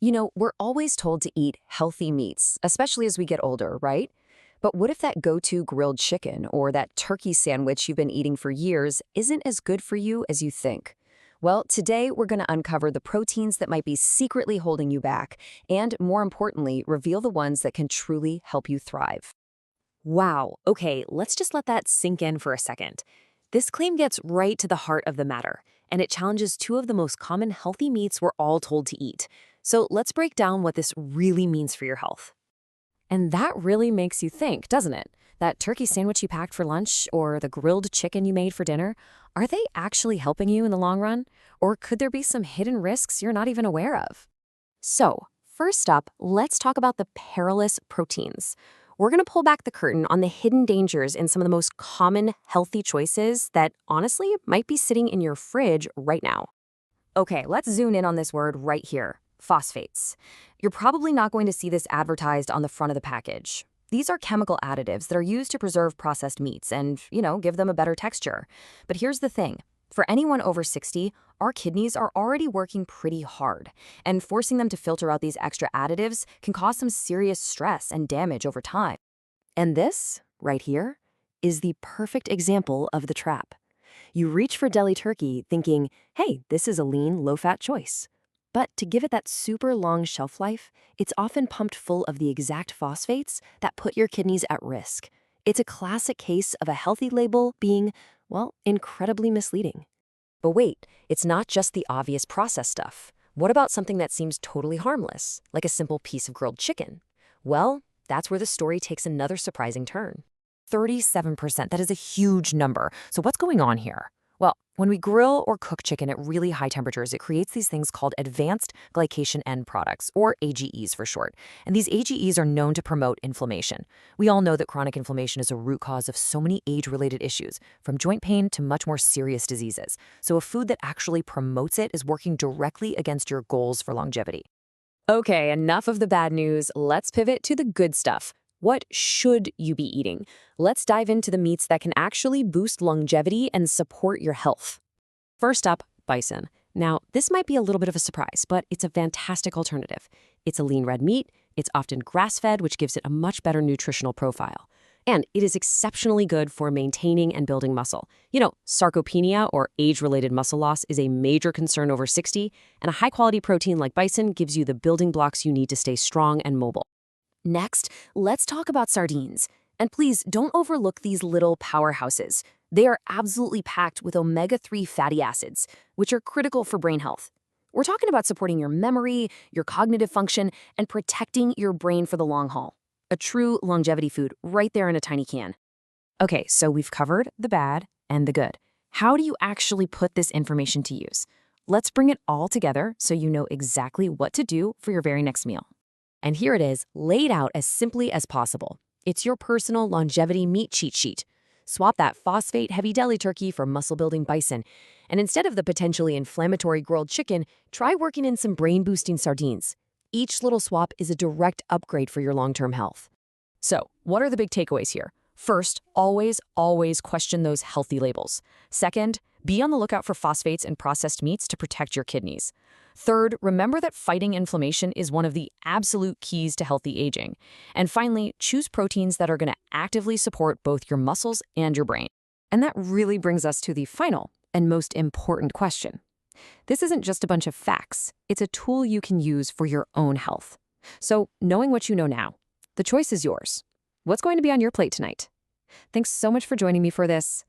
We're always told to eat healthy meats, especially as we get older, right? But what if that go-to grilled chicken or that turkey sandwich you've been eating for years isn't as good for you as you think? Well, today we're going to uncover the proteins that might be secretly holding you back, and more importantly, reveal the ones that can truly help you thrive. Wow, okay, let's just let that sink in for a second. This claim gets right to the heart of the matter, and it challenges two of the most common healthy meats we're all told to eat. So let's break down what this really means for your health. And that really makes you think, doesn't it? That turkey sandwich you packed for lunch or the grilled chicken you made for dinner, are they actually helping you in the long run? Or could there be some hidden risks you're not even aware of? So, first up, let's talk about the perilous proteins. We're going to pull back the curtain on the hidden dangers in some of the most common healthy choices that honestly might be sitting in your fridge right now. Okay, let's zoom in on this word right here, phosphates. You're probably not going to see this advertised on the front of the package. These are chemical additives that are used to preserve processed meats and, give them a better texture. But here's the thing. For anyone over 60, our kidneys are already working pretty hard, and forcing them to filter out these extra additives can cause some serious stress and damage over time. And this, right here, is the perfect example of the trap. You reach for deli turkey thinking, hey, this is a lean, low-fat choice. But to give it that super long shelf life, it's often pumped full of the exact phosphates that put your kidneys at risk. It's a classic case of a healthy label being, well, incredibly misleading. But wait, it's not just the obvious processed stuff. What about something that seems totally harmless, like a simple piece of grilled chicken? Well, that's where the story takes another surprising turn. 37%, that is a huge number. So what's going on here? Well, when we grill or cook chicken at really high temperatures, it creates these things called advanced glycation end products, or AGEs for short. And these AGEs are known to promote inflammation. We all know that chronic inflammation is a root cause of so many age-related issues, from joint pain to much more serious diseases. So a food that actually promotes it is working directly against your goals for longevity. Okay, enough of the bad news. Let's pivot to the good stuff. What should you be eating? Let's dive into the meats that can actually boost longevity and support your health. First up, bison. Now, this might be a little bit of a surprise, but it's a fantastic alternative. It's a lean red meat, it's often grass-fed, which gives it a much better nutritional profile. And it is exceptionally good for maintaining and building muscle. Sarcopenia, or age-related muscle loss, is a major concern over 60, and a high-quality protein like bison gives you the building blocks you need to stay strong and mobile. Next, let's talk about sardines. And please don't overlook these little powerhouses. They are absolutely packed with omega-3 fatty acids, which are critical for brain health. We're talking about supporting your memory, your cognitive function, and protecting your brain for the long haul. A true longevity food right there in a tiny can. Okay, so we've covered the bad and the good. How do you actually put this information to use? Let's bring it all together so you know exactly what to do for your very next meal. And here it is, laid out as simply as possible. It's your personal longevity meat cheat sheet. Swap that phosphate-heavy deli turkey for muscle-building bison. And instead of the potentially inflammatory grilled chicken, try working in some brain-boosting sardines. Each little swap is a direct upgrade for your long-term health. So, what are the big takeaways here? First, always question those healthy labels. Second, be on the lookout for phosphates in processed meats to protect your kidneys. Third, remember that fighting inflammation is one of the absolute keys to healthy aging. And finally, choose proteins that are going to actively support both your muscles and your brain. And that really brings us to the final and most important question. This isn't just a bunch of facts. It's a tool you can use for your own health. So, knowing what you know now, the choice is yours. What's going to be on your plate tonight? Thanks so much for joining me for this.